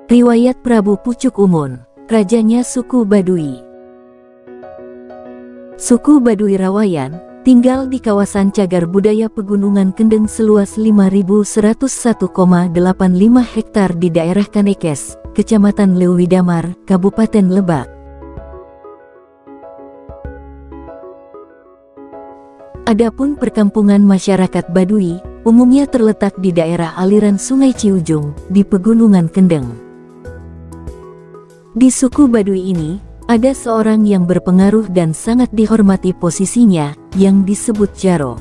Riwayat Prabu Pucuk Umun, rajanya suku Baduy. Suku Baduy Rawayan tinggal di kawasan cagar budaya Pegunungan Kendeng seluas 5.101,85 hektar di daerah Kanekes, Kecamatan Leuwidamar, Kabupaten Lebak. Adapun perkampungan masyarakat Baduy umumnya terletak di daerah aliran Sungai Ciujung di Pegunungan Kendeng. Di suku Baduy ini, ada seorang yang berpengaruh dan sangat dihormati posisinya, yang disebut Jaro.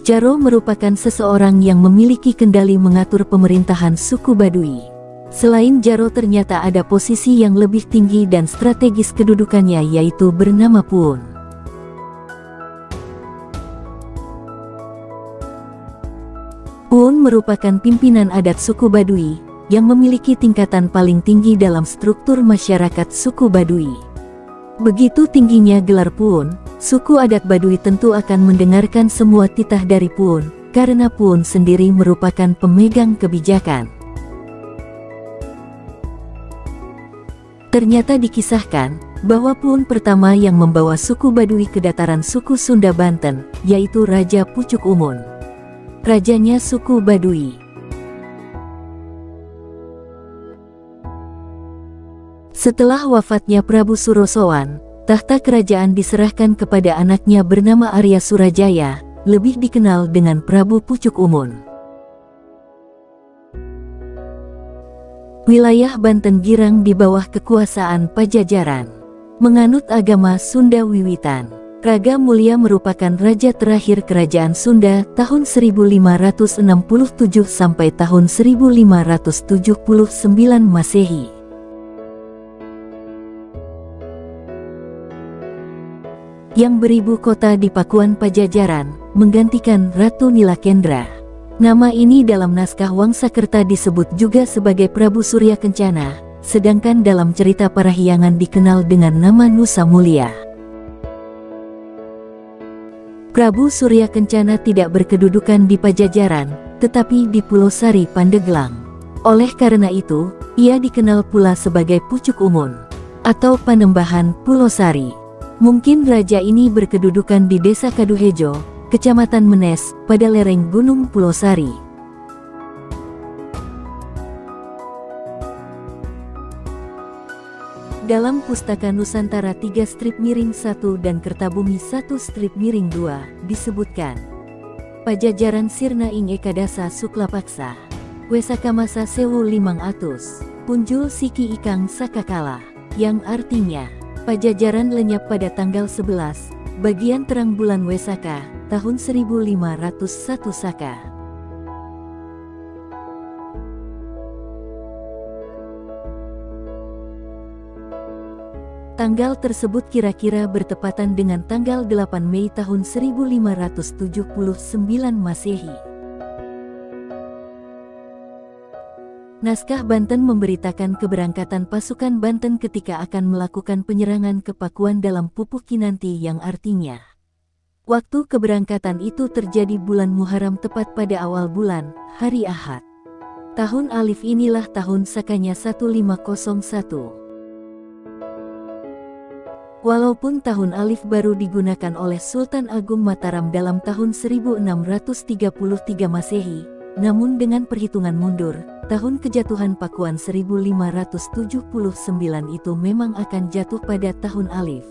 Jaro merupakan seseorang yang memiliki kendali mengatur pemerintahan suku Baduy. Selain Jaro ternyata ada posisi yang lebih tinggi dan strategis kedudukannya yaitu bernama Puun. Puun merupakan pimpinan adat suku Baduy, yang memiliki tingkatan paling tinggi dalam struktur masyarakat suku Baduy. Begitu tingginya gelar Puun, suku adat Baduy tentu akan mendengarkan semua titah dari Puun, karena Puun sendiri merupakan pemegang kebijakan. Ternyata dikisahkan, bahwa Puun pertama yang membawa suku Baduy ke dataran suku Sunda Banten, yaitu Raja Pucuk Umun. Rajanya suku Baduy. Setelah wafatnya Prabu Surosowan, tahta kerajaan diserahkan kepada anaknya bernama Arya Surajaya, lebih dikenal dengan Prabu Pucuk Umun. Wilayah Banten Girang di bawah kekuasaan Pajajaran. Menganut agama Sunda Wiwitan, Raga Mulia merupakan raja terakhir kerajaan Sunda tahun 1567 sampai tahun 1579 Masehi. Yang beribu kota di Pakuan Pajajaran, menggantikan Ratu Nilakendra. Nama ini dalam naskah Wangsakerta disebut juga sebagai Prabu Surya Kencana, sedangkan dalam cerita Parahyangan dikenal dengan nama Nusa Mulia. Prabu Surya Kencana tidak berkedudukan di Pajajaran, tetapi di Pulau Sari Pandeglang. Oleh karena itu, ia dikenal pula sebagai Pucuk Umun, atau Panembahan Pulau Sari. Mungkin raja ini berkedudukan di Desa Kaduhejo, Kecamatan Menes, pada lereng Gunung Pulau Sari. Dalam Pustaka Nusantara 3/1 dan Kertabumi 1/2 disebutkan, Pajajaran sirna ing ekadasa suklapaksa, Wesakamasa sewu limang atus, punjul siki ikang sakakala, yang artinya, Pajajaran lenyap pada tanggal 11, bagian terang bulan Wesaka, tahun 1501 Saka. Tanggal tersebut kira-kira bertepatan dengan tanggal 8 Mei tahun 1579 Masehi. Naskah Banten memberitakan keberangkatan pasukan Banten ketika akan melakukan penyerangan ke Pakuan dalam Pupuk Kinanti yang artinya. Waktu keberangkatan itu terjadi bulan Muharram tepat pada awal bulan, hari Ahad. Tahun Alif inilah tahun Sakanya 1501. Walaupun tahun Alif baru digunakan oleh Sultan Agung Mataram dalam tahun 1633 Masehi, namun dengan perhitungan mundur, tahun kejatuhan Pakuan 1579 itu memang akan jatuh pada tahun Alif.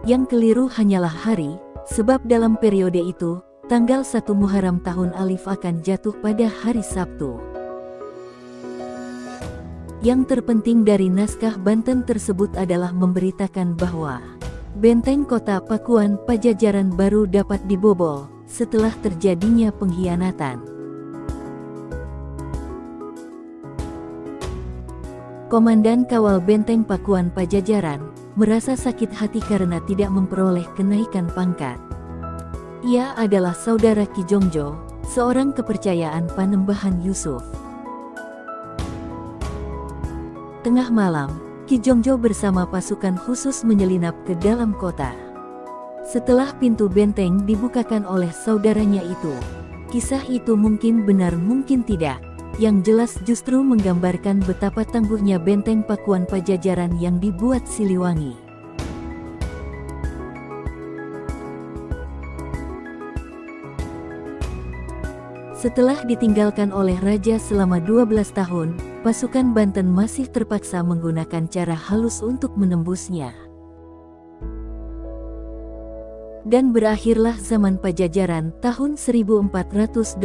Yang keliru hanyalah hari, sebab dalam periode itu, tanggal 1 Muharram tahun Alif akan jatuh pada hari Sabtu. Yang terpenting dari naskah Banten tersebut adalah memberitakan bahwa benteng kota Pakuan Pajajaran baru dapat dibobol setelah terjadinya pengkhianatan. Komandan Kawal Benteng Pakuan Pajajaran merasa sakit hati karena tidak memperoleh kenaikan pangkat. Ia adalah saudara Ki Jongjo, seorang kepercayaan Panembahan Yusuf. Tengah malam, Ki Jongjo bersama pasukan khusus menyelinap ke dalam kota. Setelah pintu benteng dibukakan oleh saudaranya itu, Kisah itu mungkin benar mungkin tidak. Yang jelas justru menggambarkan betapa tangguhnya benteng Pakuan Pajajaran yang dibuat Siliwangi. Setelah ditinggalkan oleh raja selama 12 tahun, pasukan Banten masih terpaksa menggunakan cara halus untuk menembusnya. Dan berakhirlah zaman Pajajaran tahun 1482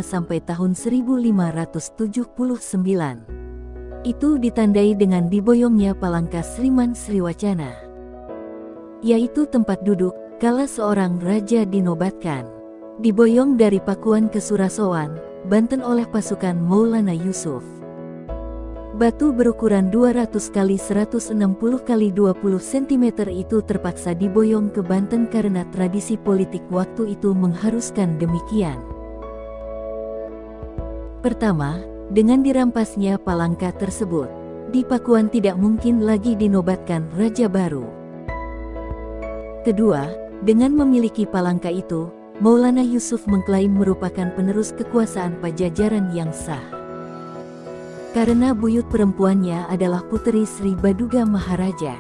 sampai tahun 1579. Itu ditandai dengan diboyongnya Palangka Sriman Sriwacana, yaitu tempat duduk kala seorang raja dinobatkan. Diboyong dari Pakuan ke Surasowan, Banten oleh pasukan Maulana Yusuf. Batu berukuran 200 x 160 x 20 cm itu terpaksa diboyong ke Banten karena tradisi politik waktu itu mengharuskan demikian. Pertama, dengan dirampasnya Palangka tersebut, di Pakuan tidak mungkin lagi dinobatkan raja baru. Kedua, dengan memiliki Palangka itu, Maulana Yusuf mengklaim merupakan penerus kekuasaan Pajajaran yang sah. Karena buyut perempuannya adalah puteri Sri Baduga Maharaja.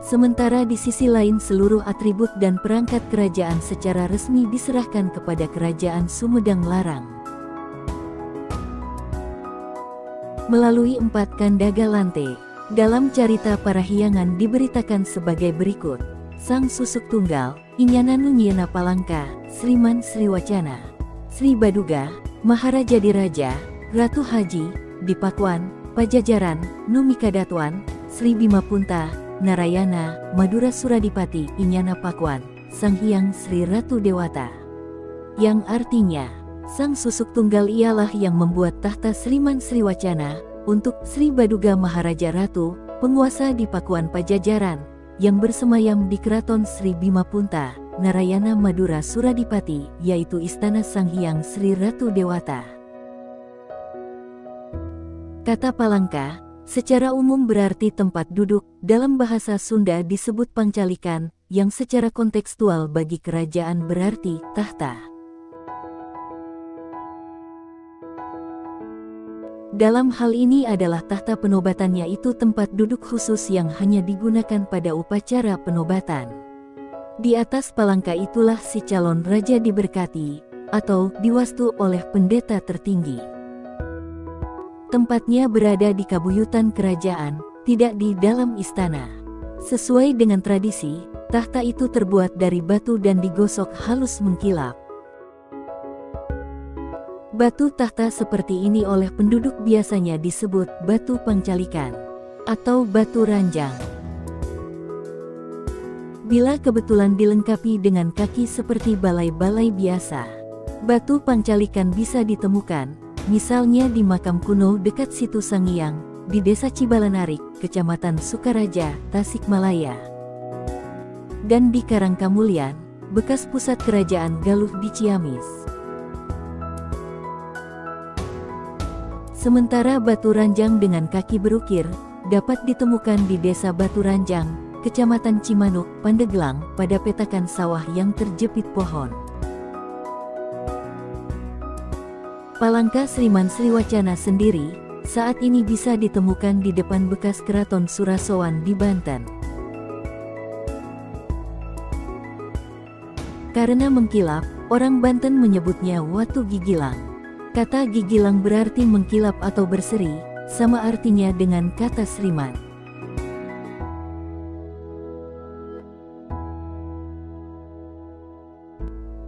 Sementara di sisi lain seluruh atribut dan perangkat kerajaan secara resmi diserahkan kepada Kerajaan Sumedang Larang. Melalui 4 Kandaga Lante, dalam carita Parahyangan diberitakan sebagai berikut. Sang Susuk Tunggal, Inyana Nunyiana Palangka, Sriman Sriwacana, Sri Baduga, Maharaja Diraja, Ratu Haji, di Pakuan, Pajajaran, Numikadatuan, Sri Bima Punta, Narayana, Madura Suradipati, Inyana Pakuan, Sang Hyang Sri Ratu Dewata. Yang artinya, Sang Susuk Tunggal ialah yang membuat tahta Sriman Sriwacana, untuk Sri Baduga Maharaja Ratu, penguasa di Pakuan Pajajaran, yang bersemayam di Keraton Sri Bima Punta, Narayana Madura Suradipati, yaitu Istana Sang Hyang Sri Ratu Dewata. Kata Palangka, secara umum berarti tempat duduk, dalam bahasa Sunda disebut Pangcalikan, yang secara kontekstual bagi kerajaan berarti tahta. Dalam hal ini adalah tahta penobatannya, itu tempat duduk khusus yang hanya digunakan pada upacara penobatan. Di atas Palangka itulah si calon raja diberkati, atau diwastu oleh pendeta tertinggi. Tempatnya berada di kabuyutan kerajaan, tidak di dalam istana. Sesuai dengan tradisi, tahta itu terbuat dari batu dan digosok halus mengkilap. Batu tahta seperti ini oleh penduduk biasanya disebut batu pangcalikan atau batu ranjang. Bila kebetulan dilengkapi dengan kaki seperti balai-balai biasa, batu pangcalikan bisa ditemukan, misalnya di makam kuno dekat Situ Sangiang, di Desa Cibalanarik, Kecamatan Sukaraja, Tasikmalaya, dan di Karangkamulian, bekas pusat kerajaan Galuh di Ciamis. Sementara batu ranjang dengan kaki berukir, dapat ditemukan di Desa Batu Ranjang, Kecamatan Cimanuk, Pandeglang, pada petakan sawah yang terjepit pohon. Palangka Sriman Sriwacana sendiri, saat ini bisa ditemukan di depan bekas Keraton Surasowan di Banten. Karena mengkilap, orang Banten menyebutnya Watu Gigilang. Kata gigilang berarti mengkilap atau berseri, sama artinya dengan kata Sriman.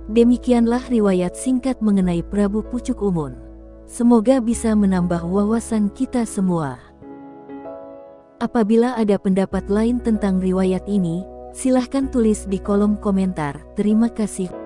Demikianlah riwayat singkat mengenai Prabu Pucuk Umun. Semoga bisa menambah wawasan kita semua. Apabila ada pendapat lain tentang riwayat ini, silahkan tulis di kolom komentar. Terima kasih.